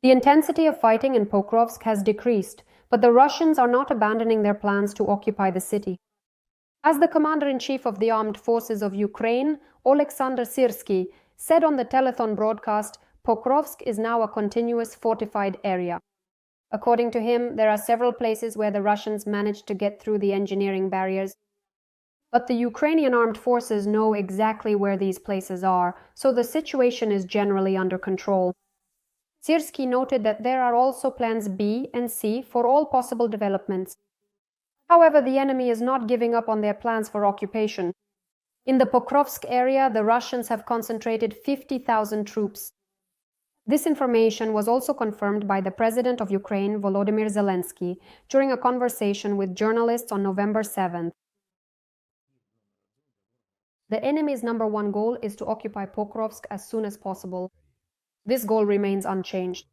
The intensity of fighting in Pokrovsk has decreased, but the Russians are not abandoning their plans to occupy the city. As the Commander-in-Chief of the Armed Forces of Ukraine, Oleksandr Syrskyi, said on the telethon broadcast, Pokrovsk is now a continuous fortified area. According to him, there are several places where the Russians managed to get through the engineering barriers. But the Ukrainian armed forces know exactly where these places are, so the situation is generally under control. Syrskyi noted that there are also plans B and C for all possible developments. However, the enemy is not giving up on their plans for occupation. In the Pokrovsk area, the Russians have concentrated 50,000 troops. This information was also confirmed by the President of Ukraine, Volodymyr Zelenskyy, during a conversation with journalists on November 7th. The enemy's number one goal is to occupy Pokrovsk as soon as possible. This goal remains unchanged.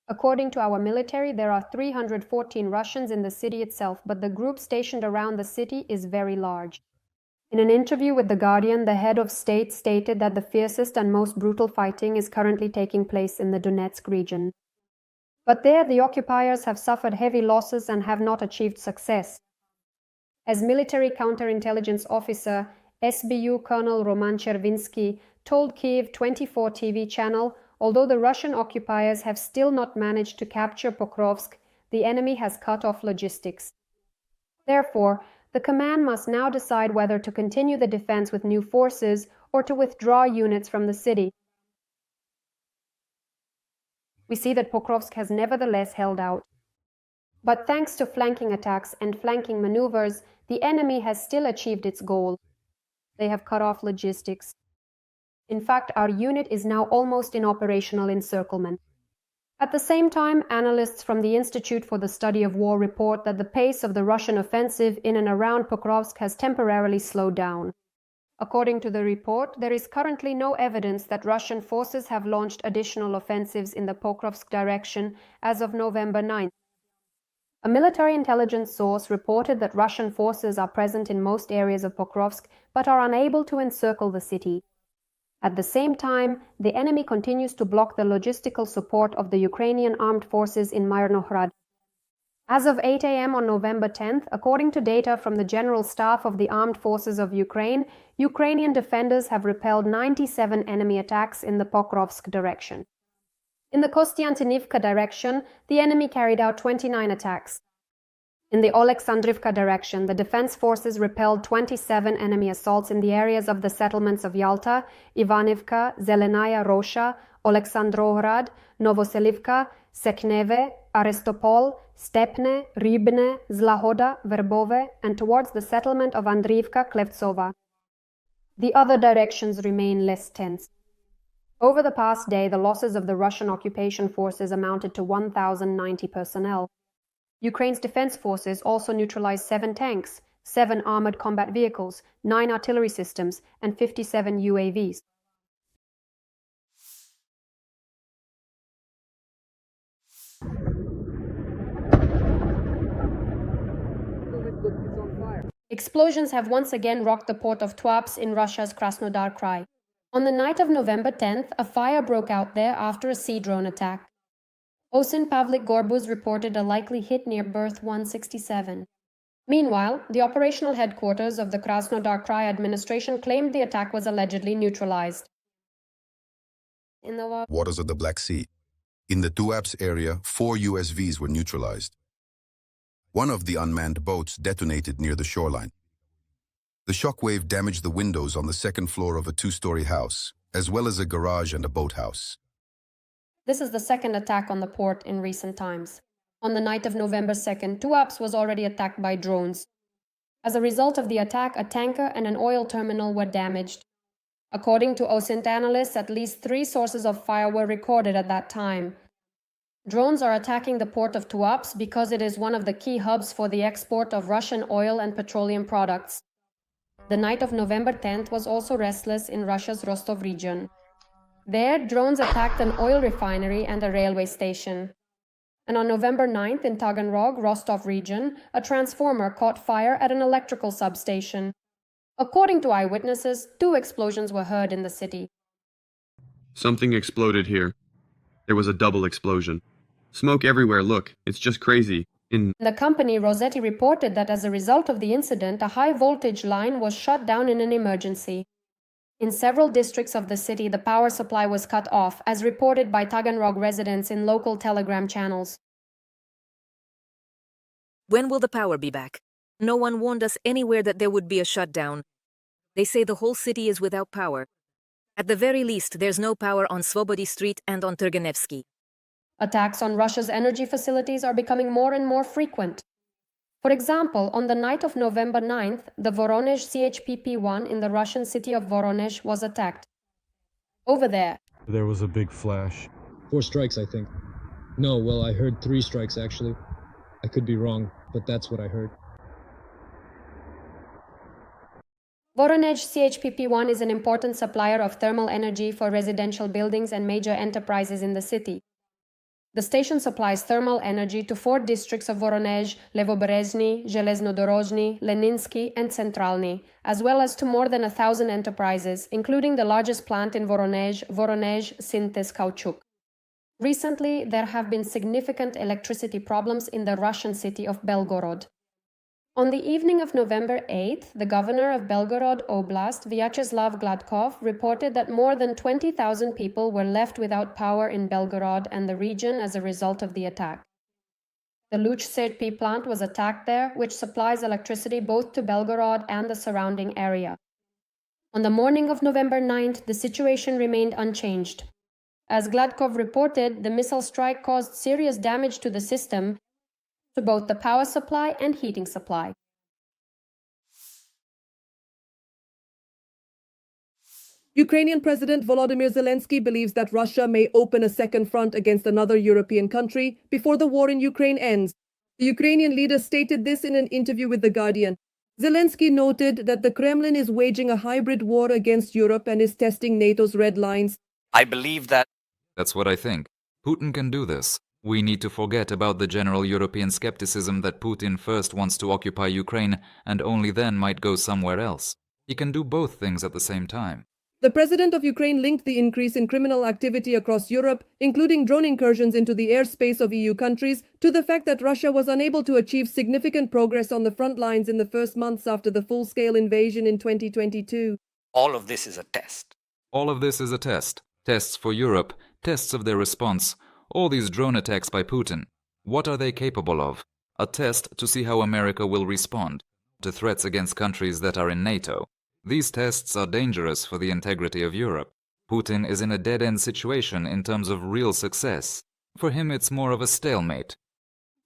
According to our military, there are 314 Russians in the city itself, but the group stationed around the city is very large. In an interview with The Guardian, the head of state stated that the fiercest and most brutal fighting is currently taking place in the Donetsk region. But there, the occupiers have suffered heavy losses and have not achieved success. As military counterintelligence officer, SBU Colonel Roman Chervinsky told Kyiv 24 TV channel, although the Russian occupiers have still not managed to capture Pokrovsk, the enemy has cut off logistics. Therefore, the command must now decide whether to continue the defense with new forces or to withdraw units from the city. We see that Pokrovsk has nevertheless held out. But thanks to flanking attacks and flanking maneuvers, the enemy has still achieved its goal. They have cut off logistics. In fact, our unit is now almost in operational encirclement. At the same time, analysts from the Institute for the Study of War report that the pace of the Russian offensive in and around Pokrovsk has temporarily slowed down. According to the report, there is currently no evidence that Russian forces have launched additional offensives in the Pokrovsk direction as of November 9th. A military intelligence source reported that Russian forces are present in most areas of Pokrovsk but are unable to encircle the city. At the same time, the enemy continues to block the logistical support of the Ukrainian armed forces in Myrnohrad. As of 8 a.m. on November 10th, according to data from the General Staff of the Armed Forces of Ukraine, Ukrainian defenders have repelled 97 enemy attacks in the Pokrovsk direction. In the Kostiantynivka direction, the enemy carried out 29 attacks. In the Oleksandrivka direction, the defense forces repelled 27 enemy assaults in the areas of the settlements of Yalta, Ivanivka, Zelenaya Rosha, Oleksandrograd, Novoselivka, Sekneve, Aristopol, Stepne, Rybne, Zlahoda, Verbove, and towards the settlement of Andriivka, Klevtsova. The other directions remain less tense. Over the past day, the losses of the Russian occupation forces amounted to 1,090 personnel. Ukraine's defense forces also neutralized 7 tanks, 7 armored combat vehicles, 9 artillery systems, and 57 UAVs. Explosions have once again rocked the port of Tuapse in Russia's Krasnodar Krai. On the night of November 10th, a fire broke out there after a sea drone attack. Osin Pavlik Gorbuz reported a likely hit near berth 167. Meanwhile, the operational headquarters of the Krasnodar Krai administration claimed the attack was allegedly neutralized. In the waters of the Black Sea, in the Tuapse area, 4 USVs were neutralized. One of the unmanned boats detonated near the shoreline. The shockwave damaged the windows on the second floor of a 2-story house, as well as a garage and a boathouse. This is the second attack on the port in recent times. On the night of November 2nd, Tuapse was already attacked by drones. As a result of the attack, a tanker and an oil terminal were damaged. According to OSINT analysts, at least 3 sources of fire were recorded at that time. Drones are attacking the port of Tuapse because it is one of the key hubs for the export of Russian oil and petroleum products. The night of November 10th was also restless in Russia's Rostov region. There, drones attacked an oil refinery and a railway station. And on November 9th in Taganrog, Rostov region, a transformer caught fire at an electrical substation. According to eyewitnesses, 2 explosions were heard in the city. Something exploded here. There was a double explosion. Smoke everywhere, look, it's just crazy. The company Rossetti reported that as a result of the incident, a high-voltage line was shut down in an emergency. In several districts of the city, the power supply was cut off, as reported by Taganrog residents in local Telegram channels. When will the power be back? No one warned us anywhere that there would be a shutdown. They say the whole city is without power. At the very least, there's no power on Svobody Street and on Turgenevsky. Attacks on Russia's energy facilities are becoming more and more frequent. For example, on the night of November 9th, the Voronezh CHPP-1 in the Russian city of Voronezh was attacked. Over there. There was a big flash. 4 strikes, I think. No, well, I heard 3 strikes, actually. I could be wrong, but that's what I heard. Voronezh CHPP-1 is an important supplier of thermal energy for residential buildings and major enterprises in the city. The station supplies thermal energy to 4 districts of Voronezh, Levoberezhny, Zheleznodorozhny, Leninsky, and Centralny, as well as to more than 1,000 enterprises, including the largest plant in Voronezh, Voronezh Syntes Kauchuk. Recently, there have been significant electricity problems in the Russian city of Belgorod. On the evening of November 8th, the governor of Belgorod Oblast, Vyacheslav Gladkov, reported that more than 20,000 people were left without power in Belgorod and the region as a result of the attack. The Luch CHP plant was attacked there, which supplies electricity both to Belgorod and the surrounding area. On the morning of November 9th, the situation remained unchanged. As Gladkov reported, the missile strike caused serious damage to the system, to both the power supply and heating supply. Ukrainian President Volodymyr Zelenskyy believes that Russia may open a second front against another European country before the war in Ukraine ends. The Ukrainian leader stated this in an interview with The Guardian. Zelenskyy noted that the Kremlin is waging a hybrid war against Europe and is testing NATO's red lines. I believe that. That's what I think. Putin can do this. We need to forget about the general European skepticism that Putin first wants to occupy Ukraine and only then might go somewhere else. He can do both things at the same time. The president of Ukraine linked the increase in criminal activity across Europe, including drone incursions into the airspace of EU countries, to the fact that Russia was unable to achieve significant progress on the front lines in the first months after the full-scale invasion in 2022. All of this is a test. All of this is a test. Tests for Europe, tests of their response. All these drone attacks by Putin, what are they capable of? A test to see how America will respond to threats against countries that are in NATO. These tests are dangerous for the integrity of Europe. Putin is in a dead-end situation in terms of real success. For him, it's more of a stalemate.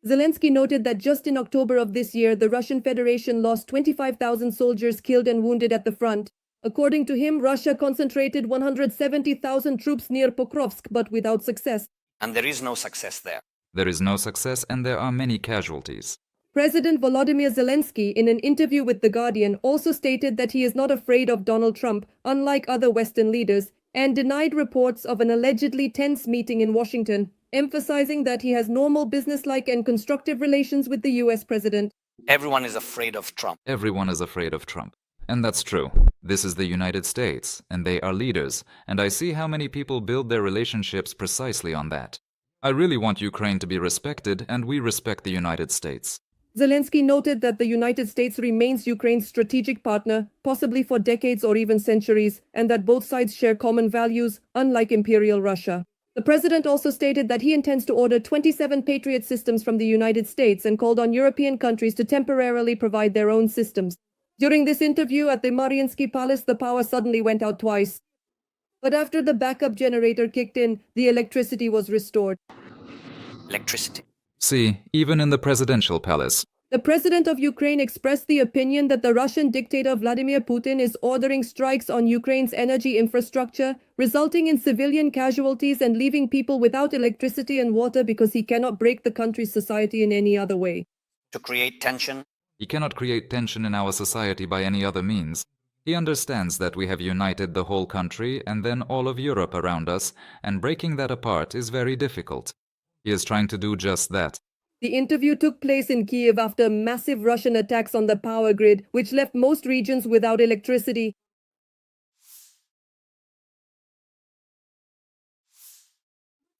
Zelenskyy noted that just in October of this year, the Russian Federation lost 25,000 soldiers killed and wounded at the front. According to him, Russia concentrated 170,000 troops near Pokrovsk, but without success. And there is no success there. There is no success and there are many casualties. President Volodymyr Zelenskyy, in an interview with The Guardian, also stated that he is not afraid of Donald Trump, unlike other Western leaders, and denied reports of an allegedly tense meeting in Washington, emphasizing that he has normal businesslike and constructive relations with the US president. Everyone is afraid of Trump. Everyone is afraid of Trump. And that's true. This is the United States, and they are leaders, and I see how many people build their relationships precisely on that. I really want Ukraine to be respected, and we respect the United States. Zelenskyy noted that the United States remains Ukraine's strategic partner, possibly for decades or even centuries, and that both sides share common values, unlike Imperial Russia. The president also stated that he intends to order 27 Patriot systems from the United States and called on European countries to temporarily provide their own systems. During this interview at the Mariinsky Palace, the power suddenly went out twice. But after the backup generator kicked in, the electricity was restored. Electricity. See, even in the presidential palace. The president of Ukraine expressed the opinion that the Russian dictator Vladimir Putin is ordering strikes on Ukraine's energy infrastructure, resulting in civilian casualties and leaving people without electricity and water because he cannot break the country's society in any other way. To create tension. He cannot create tension in our society by any other means. He understands that we have united the whole country and then all of Europe around us, and breaking that apart is very difficult. He is trying to do just that. The interview took place in Kiev after massive Russian attacks on the power grid, which left most regions without electricity.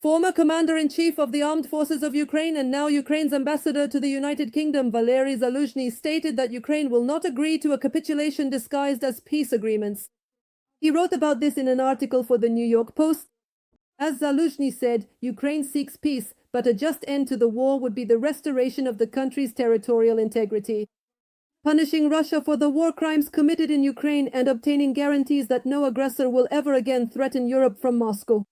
Former Commander-in-Chief of the Armed Forces of Ukraine and now Ukraine's ambassador to the United Kingdom, Zaluzhnyy, stated that Ukraine will not agree to a capitulation disguised as peace agreements. He wrote about this in an article for the New York Post. As Zaluzhnyy said, Ukraine seeks peace, but a just end to the war would be the restoration of the country's territorial integrity. Punishing Russia for the war crimes committed in Ukraine and obtaining guarantees that no aggressor will ever again threaten Europe from Moscow.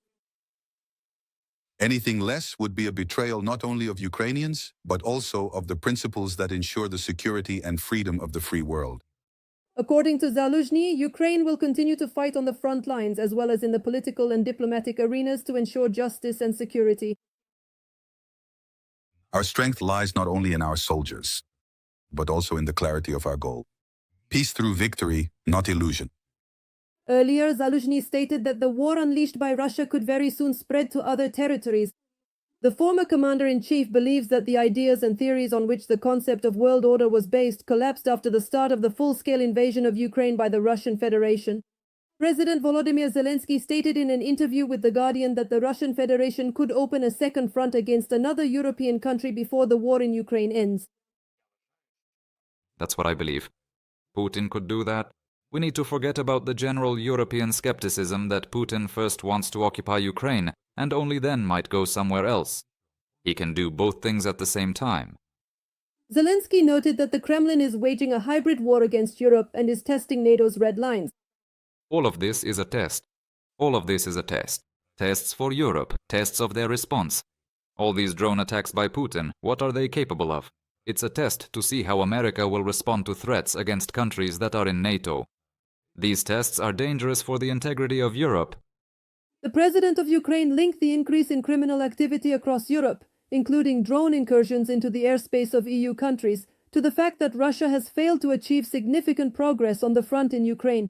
Anything less would be a betrayal not only of Ukrainians, but also of the principles that ensure the security and freedom of the free world. According to Zaluzhnyy, Ukraine will continue to fight on the front lines as well as in the political and diplomatic arenas to ensure justice and security. Our strength lies not only in our soldiers, but also in the clarity of our goal. Peace through victory, not illusion. Earlier, Zaluzhnyy stated that the war unleashed by Russia could very soon spread to other territories. The former commander-in-chief believes that the ideas and theories on which the concept of world order was based collapsed after the start of the full-scale invasion of Ukraine by the Russian Federation. President Volodymyr Zelenskyy stated in an interview with The Guardian that the Russian Federation could open a second front against another European country before the war in Ukraine ends. That's what I believe. Putin could do that. We need to forget about the general European skepticism that Putin first wants to occupy Ukraine and only then might go somewhere else. He can do both things at the same time. Zelenskyy noted that the Kremlin is waging a hybrid war against Europe and is testing NATO's red lines. All of this is a test. All of this is a test. Tests for Europe, tests of their response. All these drone attacks by Putin, what are they capable of? It's a test to see how America will respond to threats against countries that are in NATO. These tests are dangerous for the integrity of Europe. The president of Ukraine linked the increase in criminal activity across Europe, including drone incursions into the airspace of EU countries, to the fact that Russia has failed to achieve significant progress on the front in Ukraine.